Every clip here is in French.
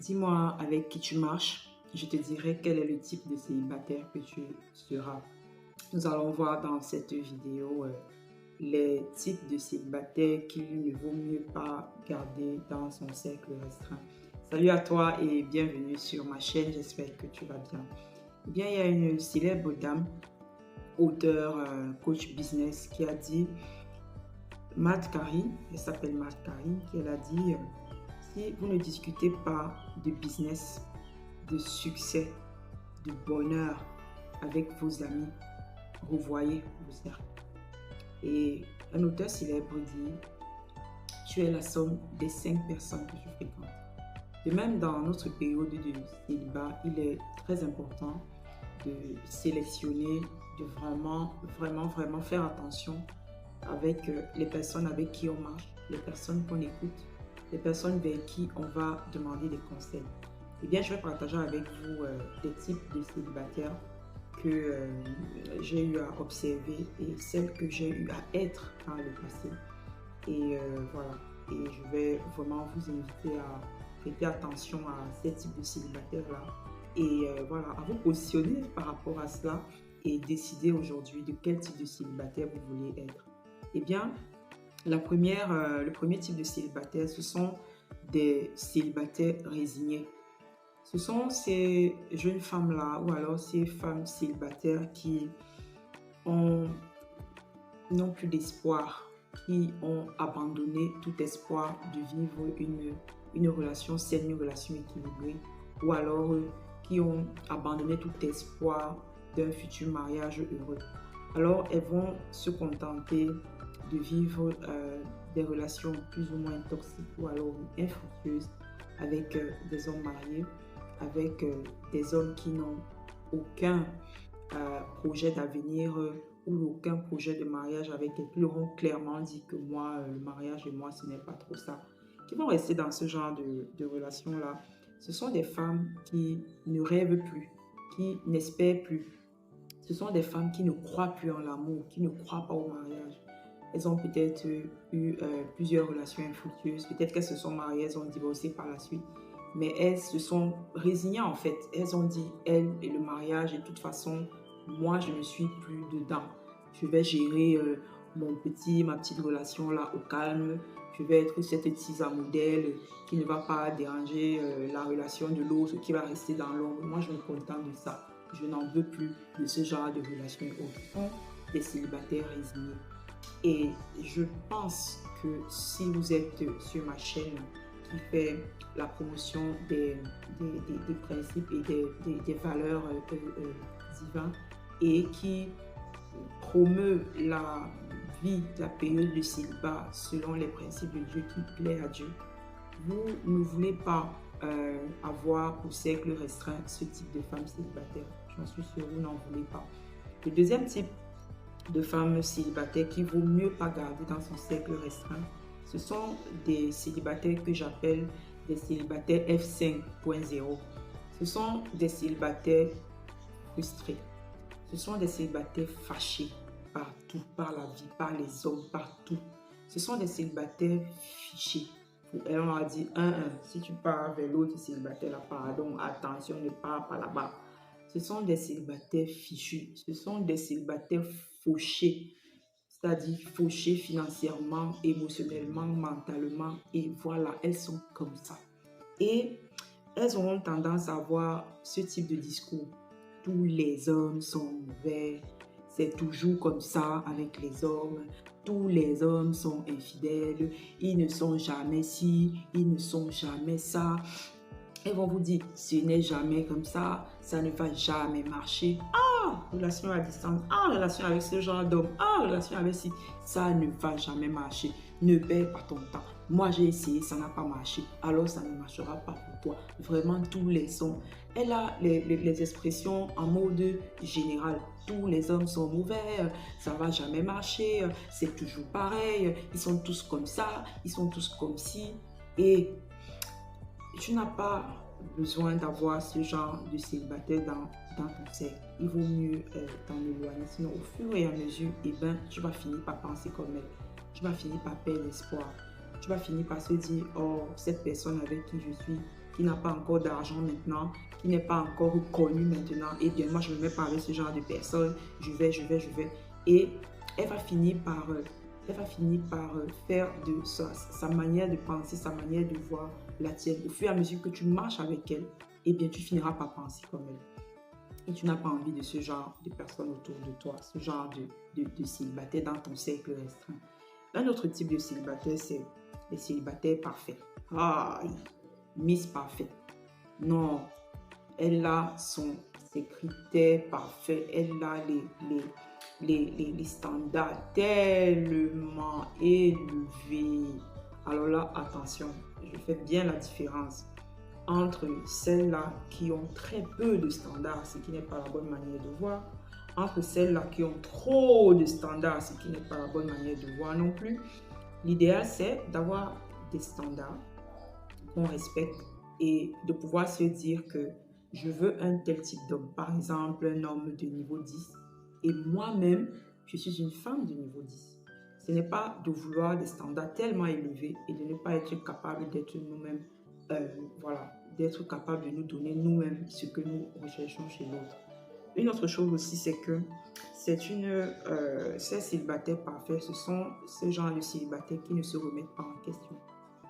Dis-moi avec qui tu marches, je te dirai quel est le type de célibataire que tu seras. Nous allons voir dans cette vidéo les types de célibataires qu'il ne vaut mieux pas garder dans son cercle restreint. Salut à toi et bienvenue sur ma chaîne, j'espère que tu vas bien. Eh bien, il y a une célèbre dame, auteur, coach business qui a dit, Matt Carey, elle s'appelle Matt Carey, qui a dit si vous ne discutez pas de business, de succès, de bonheur avec vos amis, revoyez vos cercles. Et un auteur célèbre dit, tu es la somme des 5 personnes que tu fréquentes. De même, dans notre période de célibat, il est très important de sélectionner, de vraiment faire attention avec les personnes avec qui on marche, les personnes qu'on écoute, les personnes vers qui on va demander des conseils. Eh bien, je vais partager avec vous des types de célibataires que j'ai eu à observer et celles que j'ai eu à être par le passé. Et voilà, et je vais vraiment vous inviter à prêter attention à ces types de célibataires-là et voilà, à vous positionner par rapport à cela et décider aujourd'hui de quel type de célibataire vous voulez être. Eh bien, le premier type de célibataire, ce sont des célibataires résignés. Ce sont ces jeunes femmes-là ou alors ces femmes célibataires qui n'ont plus d'espoir, qui ont abandonné tout espoir de vivre une relation saine, une relation équilibrée, ou alors qui ont abandonné tout espoir d'un futur mariage heureux. Alors, elles vont se contenter de vivre des relations plus ou moins toxiques ou alors infructueuses avec des hommes mariés, avec des hommes qui n'ont aucun projet d'avenir ou aucun projet de mariage avec elles, qui leur ont clairement dit que moi, le mariage et moi, ce n'est pas trop ça, qui vont rester dans ce genre de relation-là. Ce sont des femmes qui ne rêvent plus, qui n'espèrent plus. Ce sont des femmes qui ne croient plus en l'amour, qui ne croient pas au mariage. Elles ont peut-être eu plusieurs relations infructueuses. Peut-être qu'elles se sont mariées, elles ont divorcé par la suite. Mais elles se sont résignées en fait. Elles ont dit, elles et le mariage, et de toute façon, moi, je ne suis plus dedans. Je vais gérer ma petite relation là au calme. Je vais être cette petite modèle qui ne va pas déranger la relation de l'autre, qui va rester dans l'ombre. Moi, je me contente de ça. Je n'en veux plus de ce genre de relation autres. Des célibataires résignés. Et je pense que si vous êtes sur ma chaîne qui fait la promotion des principes et des valeurs divines et qui promeut la vie, la période de célibat selon les principes de Dieu qui plaît à Dieu, vous ne voulez pas avoir pour cercle restreint ce type de femme célibataire. J'en suis sûre, vous n'en voulez pas. Le deuxième type de femmes célibataires qu'il vaut mieux pas garder dans son cercle restreint, ce sont des célibataires que j'appelle des célibataires F5.0. Ce sont des célibataires frustrés. Ce sont des célibataires fâchés par tout, par la vie, par les hommes, par tout. Ce sont des célibataires fichés. Pour elle, on a dit 1-1. Si tu pars vers l'autre célibataire, là, pardon, attention, ne pars pas là-bas. Ce sont des célibataires fichus. Ce sont des célibataires fauchés. C'est-à-dire fauchés financièrement, émotionnellement, mentalement. Et voilà, elles sont comme ça. Et elles auront tendance à avoir ce type de discours. Tous les hommes sont mauvais. C'est toujours comme ça avec les hommes. Tous les hommes sont infidèles. Ils ne sont jamais ci, ils ne sont jamais ça. Elles vont vous dire, ce n'est jamais comme ça ne va jamais marcher. Ah, relation à distance, ah, relation avec ce genre d'homme, ah, relation avec ci, ça ne va jamais marcher. Ne perds pas ton temps. Moi, j'ai essayé, ça n'a pas marché, alors ça ne marchera pas pour toi. Vraiment, tous les sons. Elle a les expressions en mode général. Tous les hommes sont mauvais, ça ne va jamais marcher, c'est toujours pareil, ils sont tous comme ça, ils sont tous comme ci. Et tu n'as pas besoin d'avoir ce genre de célibataire dans ton cercle. Il vaut mieux t'en éloigner. Sinon, au fur et à mesure, tu vas finir par penser comme elle. Tu vas finir par perdre l'espoir. Tu vas finir par se dire, oh, cette personne avec qui je suis, qui n'a pas encore d'argent maintenant, qui n'est pas encore connu maintenant, et bien moi je ne me mets pas avec ce genre de personnes, je vais. Et elle va finir par, faire de sa manière de penser, sa manière de voir la tienne. Au fur et à mesure que tu marches avec elle, eh bien tu finiras par penser comme elle. Et tu n'as pas envie de ce genre de personnes autour de toi, ce genre de célibataire dans ton cercle restreint. Un autre type de célibataire, c'est les célibataires parfaits. Ah, Miss Parfaite. Non, elle a ses critères parfaits, elle a les standards tellement élevés. Alors là, attention, je fais bien la différence entre celles-là qui ont très peu de standards, ce qui n'est pas la bonne manière de voir, entre celles-là qui ont trop de standards, ce qui n'est pas la bonne manière de voir non plus. L'idéal, c'est d'avoir des standards qu'on respecte et de pouvoir se dire que je veux un tel type d'homme, par exemple un homme de niveau 10 et moi-même, je suis une femme de niveau 10. Ce n'est pas de vouloir des standards tellement élevés et de ne pas être capable d'être nous-mêmes, voilà, d'être capable de nous donner nous-mêmes ce que nous recherchons chez l'autre. Une autre chose aussi, c'est que ces célibataires parfaits, ce sont ce genre de célibataires qui ne se remettent pas en question,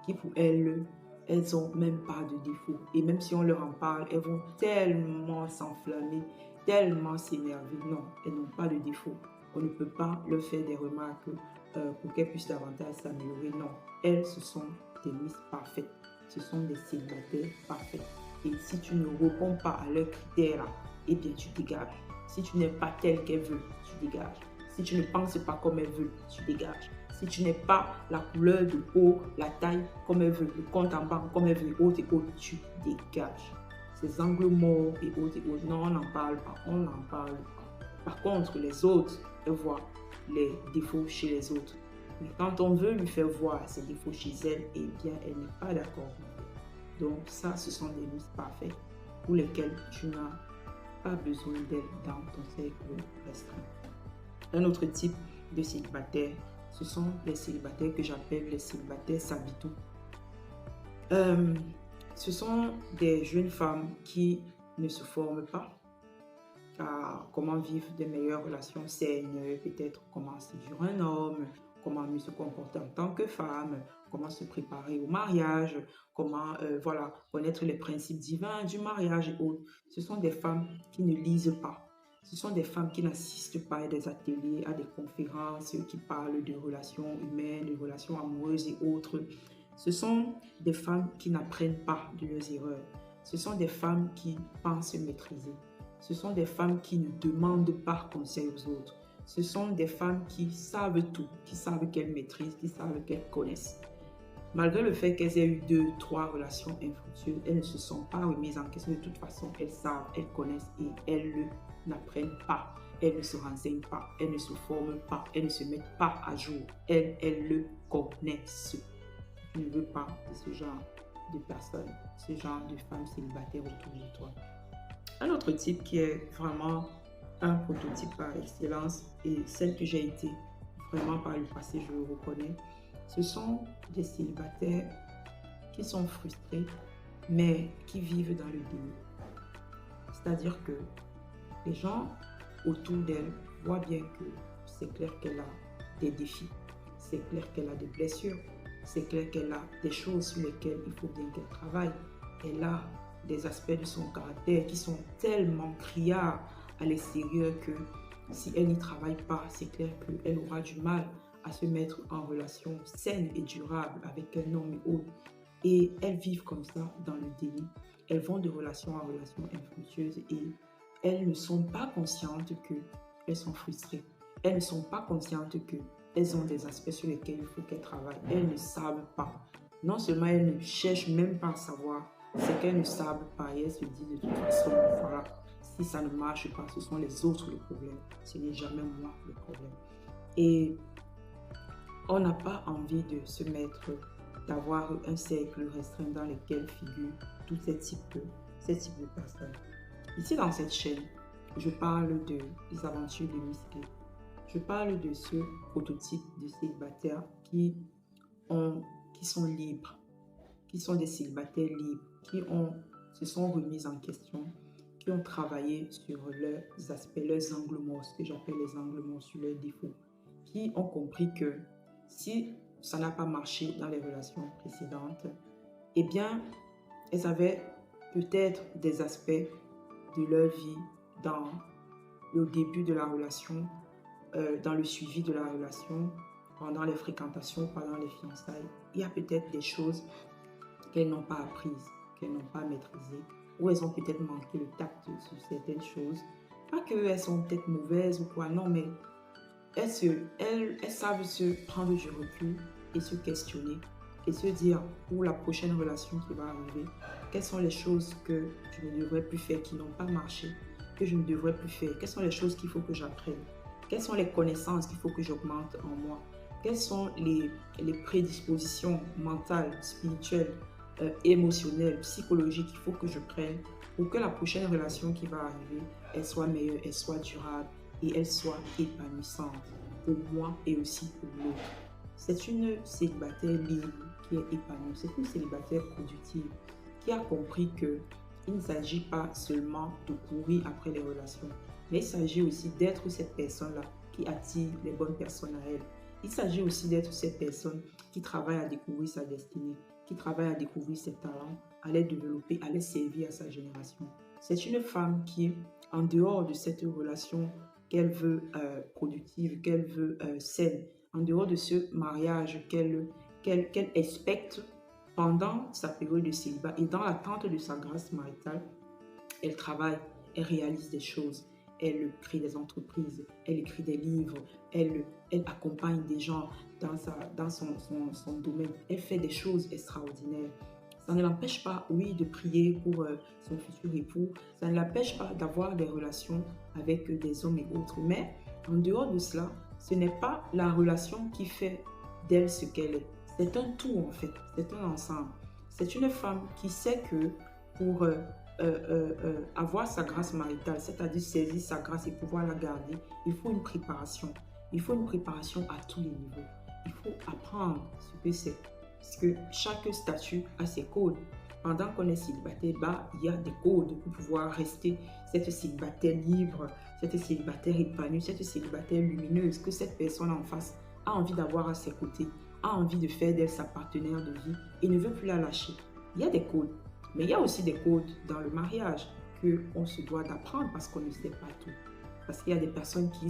qui pour elles n'ont même pas de défaut. Et même si on leur en parle, elles vont tellement s'enflammer, tellement s'énerver. Non, elles n'ont pas de défaut. On ne peut pas leur faire des remarques pour qu'elles puissent davantage s'améliorer. Non, elles, ce sont des miss parfaites. Ce sont des célibataires parfaits. Et si tu ne réponds pas à leurs critères, eh bien tu dégages. Si tu n'es pas tel qu'elle veut, tu dégages. Si tu ne penses pas comme elle veut, tu dégages. Si tu n'es pas la couleur de peau, la taille comme elle veut, le compte en banque comme elle veut, autres et autres, tu dégages. Ces angles morts et autres, non, on n'en parle pas, on n'en parle pas. Par contre, les autres, elles voient les défauts chez les autres. Mais quand on veut lui faire voir ses défauts chez elle, eh bien, elle n'est pas d'accord. Donc ça, ce sont des miss parfaits pour lesquelles tu n'as pas besoin d'elle dans ton cercle restreint. Un autre type de célibataire, ce sont les célibataires que j'appelle les célibataires sabitou. Ce sont des jeunes femmes qui ne se forment pas à comment vivre de meilleures relations saines, peut-être comment séduire un homme, comment mieux se comporter en tant que femme, comment se préparer au mariage, comment voilà, connaître les principes divins du mariage et autres. Ce sont des femmes qui ne lisent pas. Ce sont des femmes qui n'assistent pas à des ateliers, à des conférences qui parlent de relations humaines, de relations amoureuses et autres. Ce sont des femmes qui n'apprennent pas de leurs erreurs. Ce sont des femmes qui pensent maîtriser. Ce sont des femmes qui ne demandent pas conseil aux autres. Ce sont des femmes qui savent tout, qui savent qu'elles maîtrisent, qui savent qu'elles connaissent. Malgré le fait qu'elles aient eu 2, 3 relations infructueuses, elles ne se sont pas remises en question. De toute façon, elles savent, elles connaissent et elles n'apprennent pas. Elles ne se renseignent pas, elles ne se forment pas, elles ne se mettent pas à jour. Elles le connaissent. Je ne veux pas de ce genre de personnes, ce genre de femmes célibataires autour de toi. Un autre type qui est vraiment un prototype par excellence et celle que j'ai été vraiment par le passé, je le reconnais, ce sont des célibataires qui sont frustrés mais qui vivent dans le déni. C'est-à-dire que les gens autour d'elle voient bien que c'est clair qu'elle a des défis, c'est clair qu'elle a des blessures, c'est clair qu'elle a des choses sur lesquelles il faut bien qu'elle travaille. Elle a des aspects de son caractère qui sont tellement criards à l'extérieur que si elle n'y travaille pas, c'est clair qu'elle aura du mal à se mettre en relation saine et durable avec un homme et autre. Et elles vivent comme ça dans le déni. Elles vont de relation en relation infructueuse et elles ne sont pas conscientes qu'elles sont frustrées. Elles ne sont pas conscientes qu'elles ont des aspects sur lesquels il faut qu'elles travaillent. Elles ne savent pas. Non seulement elles ne cherchent même pas à savoir, c'est qu'elles ne savent pas et elles se disent de toute façon, voilà, si ça ne marche pas, ce sont les autres le problème. Ce n'est jamais moi le problème. Et on n'a pas envie de se mettre, d'avoir un cercle restreint dans lequel figurent tous ces types de personnes. Ici dans cette chaîne, je parle des aventures de Miss K. Je parle de ce prototype de célibataires qui sont libres, qui sont des célibataires libres, se sont remises en question, qui ont travaillé sur leurs aspects, leurs angles morts, ce que j'appelle les angles morts, sur leurs défauts, qui ont compris que si ça n'a pas marché dans les relations précédentes, eh bien, elles avaient peut-être des aspects de leur vie dans le début de la relation, dans le suivi de la relation, pendant les fréquentations, pendant les fiançailles. Il y a peut-être des choses qu'elles n'ont pas apprises, qu'elles n'ont pas maîtrisées, ou elles ont peut-être manqué le tact sur certaines choses. Pas qu'elles sont peut-être mauvaises ou quoi, non, mais elles savent se prendre du recul et se questionner et se dire pour la prochaine relation qui va arriver, quelles sont les choses que je ne devrais plus faire, qui n'ont pas marché, que je ne devrais plus faire, quelles sont les choses qu'il faut que j'apprenne, quelles sont les connaissances qu'il faut que j'augmente en moi, quelles sont les prédispositions mentales, spirituelles, émotionnelles, psychologiques qu'il faut que je prenne pour que la prochaine relation qui va arriver, elle soit meilleure, elle soit durable et elle soit épanouissante pour moi et aussi pour l'autre. C'est une célibataire libre qui est épanouie, c'est une célibataire productive qui a compris qu'il ne s'agit pas seulement de courir après les relations, mais il s'agit aussi d'être cette personne-là qui attire les bonnes personnes à elle. Il s'agit aussi d'être cette personne qui travaille à découvrir sa destinée, qui travaille à découvrir ses talents, à les développer, à les servir à sa génération. C'est une femme qui, en dehors de cette relation qu'elle veut productive, qu'elle veut saine, en dehors de ce mariage qu'elle expecte pendant sa période de célibat et dans l'attente de sa grâce maritale, elle travaille, elle réalise des choses, elle crée des entreprises, elle écrit des livres, elle accompagne des gens dans son domaine, elle fait des choses extraordinaires. Ça ne l'empêche pas, oui, de prier pour son futur époux, ça ne l'empêche pas d'avoir des relations avec des hommes et autres, mais en dehors de cela, ce n'est pas la relation qui fait d'elle ce qu'elle est. C'est un tout en fait, c'est un ensemble. C'est une femme qui sait que pour avoir sa grâce maritale, c'est-à-dire saisir sa grâce et pouvoir la garder, il faut une préparation. Il faut une préparation à tous les niveaux. Il faut apprendre ce que c'est. Parce que chaque statut a ses codes. Pendant qu'on est célibataire, il y a des codes pour pouvoir rester cette célibataire libre, cette célibataire épanouie, cette célibataire lumineuse que cette personne en face a envie d'avoir à ses côtés, a envie de faire d'elle sa partenaire de vie et ne veut plus la lâcher. Il y a des codes, mais il y a aussi des codes dans le mariage qu'on se doit d'apprendre parce qu'on ne sait pas tout. Parce qu'il y a des personnes qui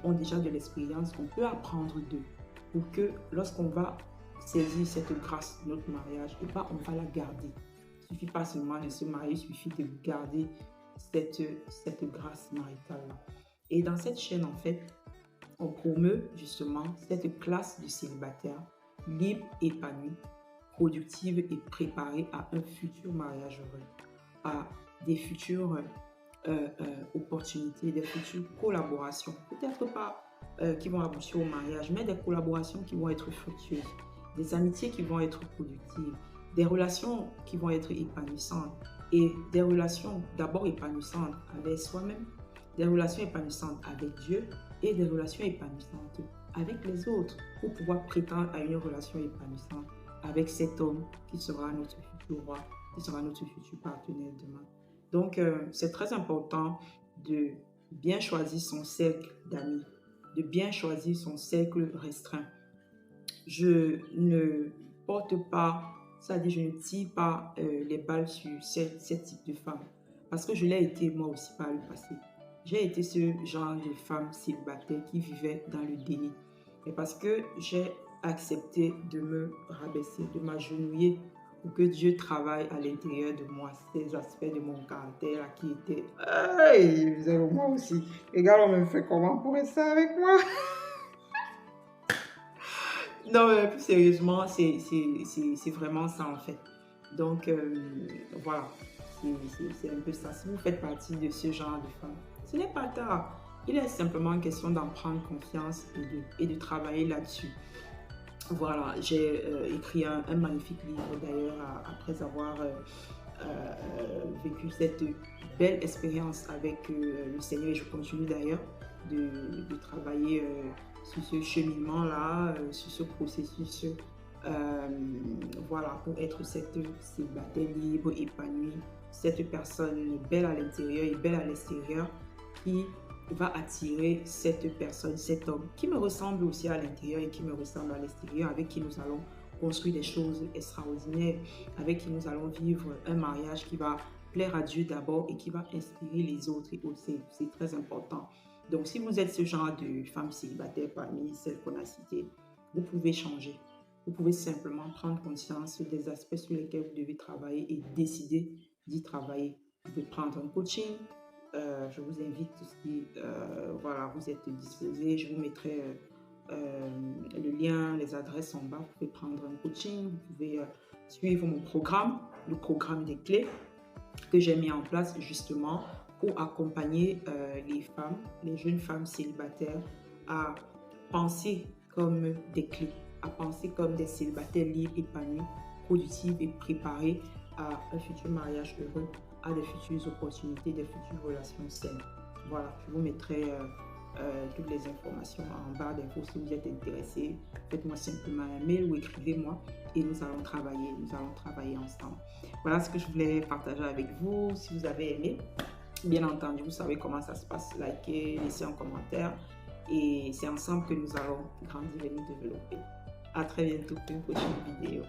ont déjà de l'expérience qu'on peut apprendre d'eux pour que lorsqu'on va saisir cette grâce de notre mariage, et on va la garder. Il ne suffit pas seulement de se marier, il suffit de garder cette grâce maritale-là. Et dans cette chaîne, en fait, on promeut justement cette classe de célibataires libre, épanoui, productive et préparée à un futur mariage heureux, à des futures opportunités, des futures collaborations. Peut-être pas qui vont aboutir au mariage, mais des collaborations qui vont être fructueuses, des amitiés qui vont être productives, des relations qui vont être épanouissantes et des relations d'abord épanouissantes avec soi-même, des relations épanouissantes avec Dieu et des relations épanouissantes avec les autres pour pouvoir prétendre à une relation épanouissante avec cet homme qui sera notre futur roi, qui sera notre futur partenaire demain. Donc, c'est très important de bien choisir son cercle d'amis, de bien choisir son cercle restreint. Je ne porte pas, c'est-à-dire je ne tire pas les balles sur ce type de femme parce que je l'ai été moi aussi par le passé. J'ai été ce genre de femme célibataire qui vivait dans le déni. Et parce que j'ai accepté de me rabaisser, de m'agenouiller pour que Dieu travaille à l'intérieur de moi ces aspects de mon caractère là, qui étaient hey, zéro moi aussi. Regarde, on me fait comment pour être ça avec moi? Non, mais plus sérieusement, c'est vraiment ça en fait. Donc, voilà, c'est un peu ça. Si vous faites partie de ce genre de femme, ce n'est pas tard. Il est simplement question d'en prendre confiance et de travailler là-dessus. Voilà, j'ai écrit un magnifique livre d'ailleurs après avoir vécu cette belle expérience avec le Seigneur et je continue d'ailleurs de travailler sur ce cheminement-là, sur ce processus voilà, pour être cette célibataire libre, épanouie, cette personne belle à l'intérieur et belle à l'extérieur qui va attirer cette personne, cet homme qui me ressemble aussi à l'intérieur et qui me ressemble à l'extérieur, avec qui nous allons construire des choses extraordinaires, avec qui nous allons vivre un mariage qui va plaire à Dieu d'abord et qui va inspirer les autres aussi. C'est très important. Donc, si vous êtes ce genre de femme célibataire parmi celles qu'on a citées, vous pouvez changer. Vous pouvez simplement prendre conscience des aspects sur lesquels vous devez travailler et décider d'y travailler. Vous pouvez prendre un coaching. Je vous invite, si voilà, vous êtes disposé, je vous mettrai le lien, les adresses en bas. Vous pouvez prendre un coaching, vous pouvez suivre mon programme, le programme des clés que j'ai mis en place justement pour accompagner les femmes, les jeunes femmes célibataires à penser comme des clés, à penser comme des célibataires libres, épanouis, productifs et préparés à un futur mariage heureux, à des futures opportunités, des futures relations saines. Voilà, je vous mettrai toutes les informations en barre d'infos si vous êtes intéressé. Faites-moi simplement un mail ou écrivez-moi et nous allons travailler ensemble. Voilà ce que je voulais partager avec vous. Si vous avez aimé, bien entendu, vous savez comment ça se passe. Likez, laissez un commentaire et c'est ensemble que nous allons grandir et nous développer. À très bientôt pour une prochaine vidéo.